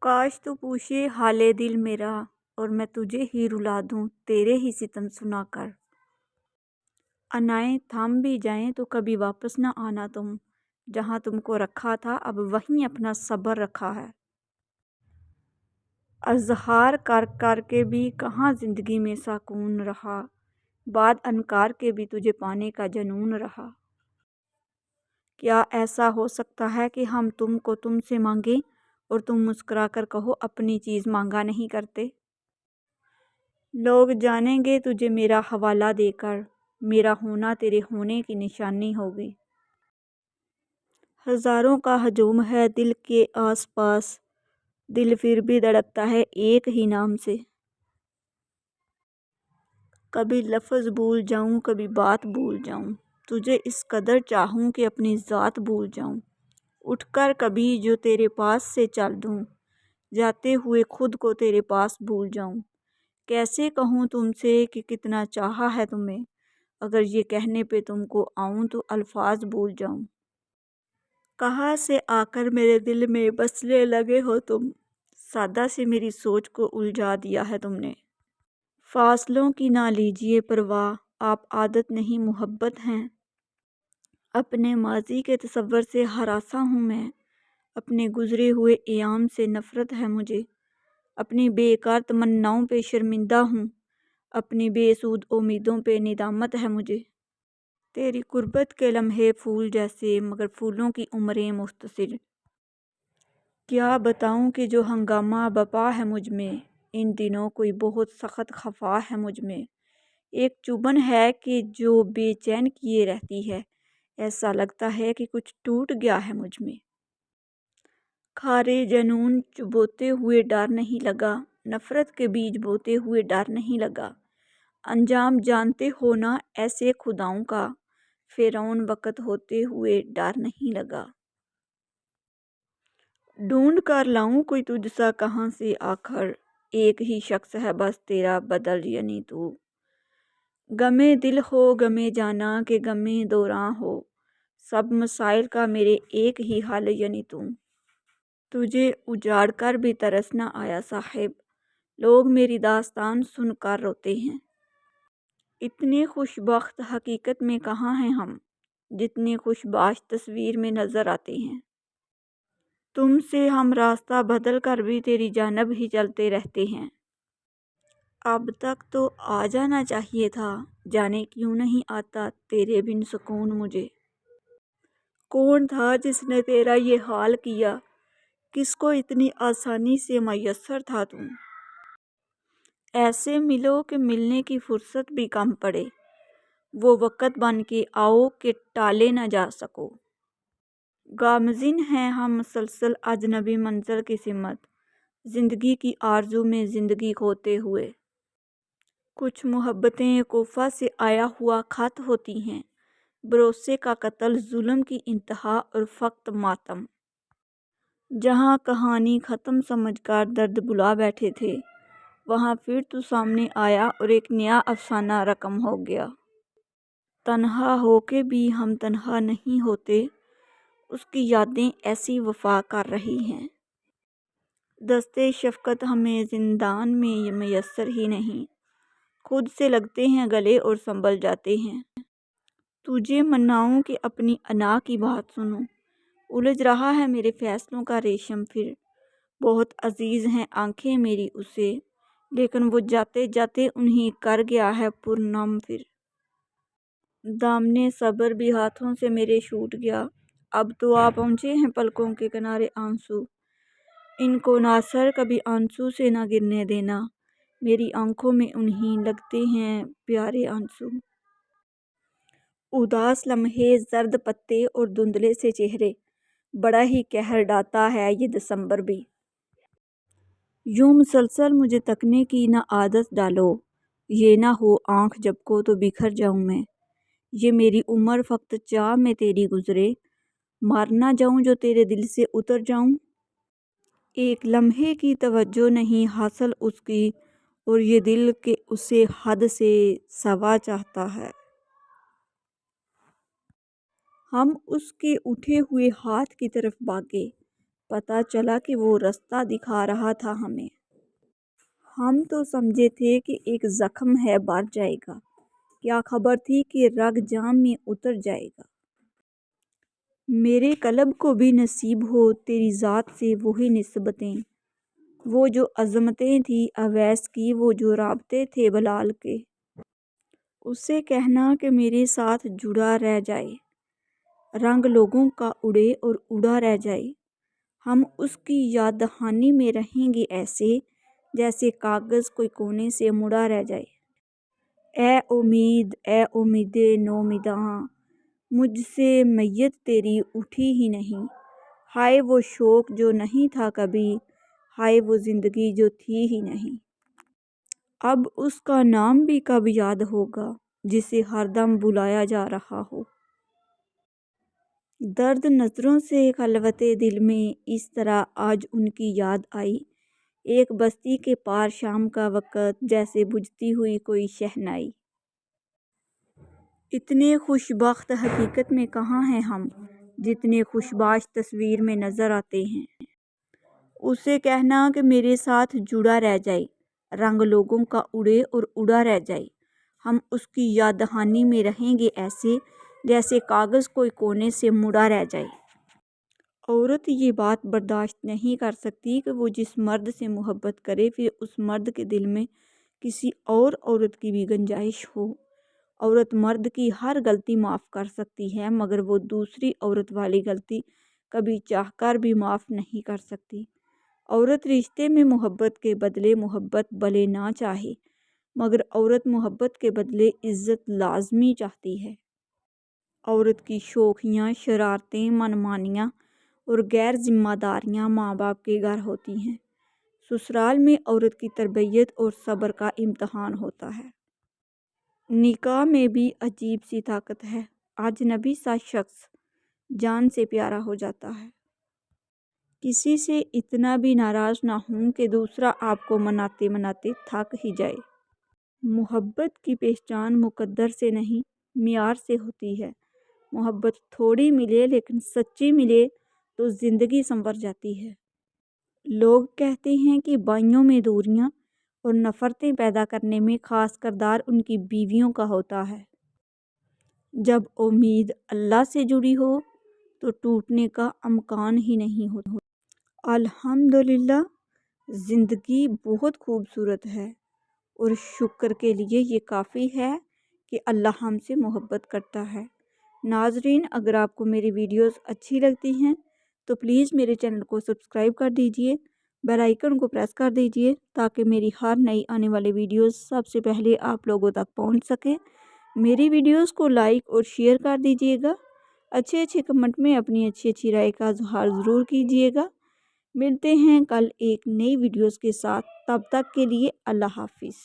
کاش تو پوچھے حال دل میرا اور میں تجھے ہی رلا دوں تیرے ہی ستم سنا کر۔ انائیں تھام بھی جائیں تو کبھی واپس نہ آنا تم، جہاں تم کو رکھا تھا اب وہیں اپنا صبر رکھا ہے۔ اظہار کر کر کے بھی کہاں زندگی میں سکون رہا، بعد انکار کے بھی تجھے پانے کا جنون رہا۔ کیا ایسا ہو سکتا ہے کہ ہم تم کو تم سے مانگیں اور تم مسکرا کر کہو اپنی چیز مانگا نہیں کرتے؟ لوگ جانیں گے تجھے میرا حوالہ دے کر، میرا ہونا تیرے ہونے کی نشانی ہوگی۔ ہزاروں کا ہجوم ہے دل کے آس پاس، دل پھر بھی دھڑکتا ہے ایک ہی نام سے۔ کبھی لفظ بھول جاؤں کبھی بات بھول جاؤں، تجھے اس قدر چاہوں کہ اپنی ذات بھول جاؤں۔ اٹھ کر کبھی جو تیرے پاس سے چل دوں، جاتے ہوئے خود کو تیرے پاس بھول جاؤں۔ کیسے کہوں تم سے کہ کتنا چاہا ہے تمہیں، اگر یہ کہنے پہ تم کو آؤں تو الفاظ بھول جاؤں۔ کہاں سے آ کر میرے دل میں بسنے لگے ہو تم، سادہ سے میری سوچ کو الجھا دیا ہے تم نے۔ فاصلوں کی نہ لیجیے پرواہ، آپ عادت نہیں محبت ہیں۔ اپنے ماضی کے تصور سے ہراساں ہوں میں، اپنے گزرے ہوئے ایام سے نفرت ہے مجھے۔ اپنی بیکار تمناؤں پہ شرمندہ ہوں، اپنی بے سود امیدوں پہ ندامت ہے مجھے۔ تیری قربت کے لمحے پھول جیسے مگر پھولوں کی عمریں مختصر۔ کیا بتاؤں کہ جو ہنگامہ بپا ہے مجھ میں، ان دنوں کوئی بہت سخت خفا ہے مجھ میں۔ ایک چبھن ہے کہ جو بے چین کیے رہتی ہے، ایسا لگتا ہے کہ کچھ ٹوٹ گیا ہے مجھ میں۔ کھارے جنون چبوتے ہوئے ڈر نہیں لگا، نفرت کے بیج بوتے ہوئے ڈر نہیں لگا۔ انجام جانتے ہو نا ایسے خداؤں کا، فرعون وقت ہوتے ہوئے ڈر نہیں لگا۔ ڈھونڈ کر لاؤں کوئی تجھ سا کہاں سے آخر، ایک ہی شخص ہے بس تیرا بدل یعنی تو۔ غمِ دل ہو غمِ جانا کہ غمِ دوراں ہو، سب مسائل کا میرے ایک ہی حل یعنی تو۔ تجھے اجاڑ کر بھی ترس نہ آیا صاحب، لوگ میری داستان سن کر روتے ہیں۔ اتنے خوش بخت حقیقت میں کہاں ہیں ہم، جتنے خوش باش تصویر میں نظر آتے ہیں۔ تم سے ہم راستہ بدل کر بھی تیری جانب ہی چلتے رہتے ہیں۔ اب تک تو آ جانا چاہیے تھا، جانے کیوں نہیں آتا تیرے بن سکون مجھے۔ کون تھا جس نے تیرا یہ حال کیا، کس کو اتنی آسانی سے میسر تھا تم۔ ایسے ملو کہ ملنے کی فرصت بھی کم پڑے، وہ وقت بن کے آؤ کہ ٹالے نہ جا سکو۔ گامزن ہیں ہم مسلسل اجنبی منظر کی سمت، زندگی کی آرزو میں زندگی کھوتے ہوئے۔ کچھ محبتیں کوفہ سے آیا ہوا خط ہوتی ہیں، بھروسے کا قتل، ظلم کی انتہا اور فقط ماتم۔ جہاں کہانی ختم سمجھ کر درد بلا بیٹھے تھے، وہاں پھر تو سامنے آیا اور ایک نیا افسانہ رقم ہو گیا۔ تنہا ہو کے بھی ہم تنہا نہیں ہوتے، اس کی یادیں ایسی وفا کر رہی ہیں۔ دستِ شفقت ہمیں زندان میں میسر ہی نہیں، خود سے لگتے ہیں گلے اور سنبھل جاتے ہیں۔ تجھے مناؤں کہ اپنی انا کی بات سنوں، الجھ رہا ہے میرے فیصلوں کا ریشم پھر۔ بہت عزیز ہیں آنکھیں میری اسے، لیکن وہ جاتے جاتے انہیں کر گیا ہے پرنم پھر۔ دامنِ صبر بھی ہاتھوں سے میرے چھوٹ گیا، اب تو آ پہنچے ہیں پلکوں کے کنارے آنسو۔ ان کو ناصر کبھی آنسو سے نہ گرنے دینا، میری آنکھوں میں انہیں لگتے ہیں پیارے آنسو۔ اداس لمحے، زرد پتے اور دھندلے سے چہرے، بڑا ہی قہر ڈھاتا ہے یہ دسمبر بھی۔ یوں مسلسل مجھے تکنے کی نہ عادت ڈالو، یہ نہ ہو آنکھ جھپکو تو بکھر جاؤں میں۔ یہ میری عمر فقط چاہ میں تیری گزرے، مر نہ جاؤں جو تیرے دل سے اتر جاؤں۔ ایک لمحے کی توجہ نہیں حاصل اس کی، اور یہ دل کہ اسے حد سے سوا چاہتا ہے۔ ہم اس کے اٹھے ہوئے ہاتھ کی طرف بھاگے، پتہ چلا کہ وہ راستہ دکھا رہا تھا ہمیں۔ ہم تو سمجھے تھے کہ ایک زخم ہے بھر جائے گا، کیا خبر تھی کہ رگ جام میں اتر جائے گا۔ میرے قلب کو بھی نصیب ہو تیری ذات سے وہی نسبتیں، وہ جو عظمتیں تھیں اویس کی، وہ جو رابطے تھے بلال کے۔ اسے کہنا کہ میرے ساتھ جڑا رہ جائے، رنگ لوگوں کا اڑے اور اڑا رہ جائے، ہم اس کی یاد دہانی میں رہیں گے ایسے جیسے کاغذ کوئی کونے سے مڑا رہ جائے۔ اے امید نومیداں، مجھ سے میت تیری اٹھی ہی نہیں، ہائے وہ شوق جو نہیں تھا کبھی، ہائے وہ زندگی جو تھی ہی نہیں۔ اب اس کا نام بھی کب یاد ہوگا جسے ہر دم بلایا جا رہا ہو۔ درد نظروں سے خلوت دل میں اس طرح آج ان کی یاد آئی، ایک بستی کے پار شام کا وقت جیسے بجھتی ہوئی کوئی شہنائی۔ اتنے خوش بخت حقیقت میں کہاں ہیں ہم جتنے خوش باش تصویر میں نظر آتے ہیں۔ اسے کہنا کہ میرے ساتھ جڑا رہ جائے، رنگ لوگوں کا اڑے اور اڑا رہ جائے، ہم اس کی یاد دہانی میں رہیں گے ایسے جیسے کاغذ کوئی کونے سے مڑا رہ جائے۔ عورت یہ بات برداشت نہیں کر سکتی کہ وہ جس مرد سے محبت کرے پھر اس مرد کے دل میں کسی اور عورت کی بھی گنجائش ہو۔ عورت مرد کی ہر غلطی معاف کر سکتی ہے مگر وہ دوسری عورت والی غلطی کبھی چاہ کر بھی معاف نہیں کر سکتی۔ عورت رشتے میں محبت کے بدلے محبت بھلے نہ چاہے مگر عورت محبت کے بدلے عزت لازمی چاہتی ہے۔ عورت کی شوخیاں، شرارتیں، منمانیاں اور غیر ذمہ داریاں ماں باپ کے گھر ہوتی ہیں۔ سسرال میں عورت کی تربیت اور صبر کا امتحان ہوتا ہے۔ نکاح میں بھی عجیب سی طاقت ہے، اجنبی سا شخص جان سے پیارا ہو جاتا ہے۔ کسی سے اتنا بھی ناراض نہ ہوں کہ دوسرا آپ کو مناتے مناتے تھک ہی جائے۔ محبت کی پہچان مقدر سے نہیں معیار سے ہوتی ہے۔ محبت تھوڑی ملے لیکن سچی ملے تو زندگی سنور جاتی ہے۔ لوگ کہتے ہیں کہ بھائیوں میں دوریاں اور نفرتیں پیدا کرنے میں خاص کردار ان کی بیویوں کا ہوتا ہے۔ جب امید اللہ سے جڑی ہو تو ٹوٹنے کا امکان ہی نہیں ہوتا۔ الحمدللہ زندگی بہت خوبصورت ہے اور شکر کے لیے یہ کافی ہے کہ اللہ ہم سے محبت کرتا ہے۔ ناظرین، اگر آپ کو میری ویڈیوز اچھی لگتی ہیں تو پلیز میرے چینل کو سبسکرائب کر دیجئے، بیل آئیکن کو پریس کر دیجئے تاکہ میری ہر نئی آنے والی ویڈیوز سب سے پہلے آپ لوگوں تک پہنچ سکے۔ میری ویڈیوز کو لائک اور شیئر کر دیجئے گا، اچھے کمنٹ میں اپنی اچھی رائے کا اظہار ضرور کیجئے گا۔ ملتے ہیں کل ایک نئی ویڈیوز کے ساتھ، تب تک کے لیے اللہ حافظ۔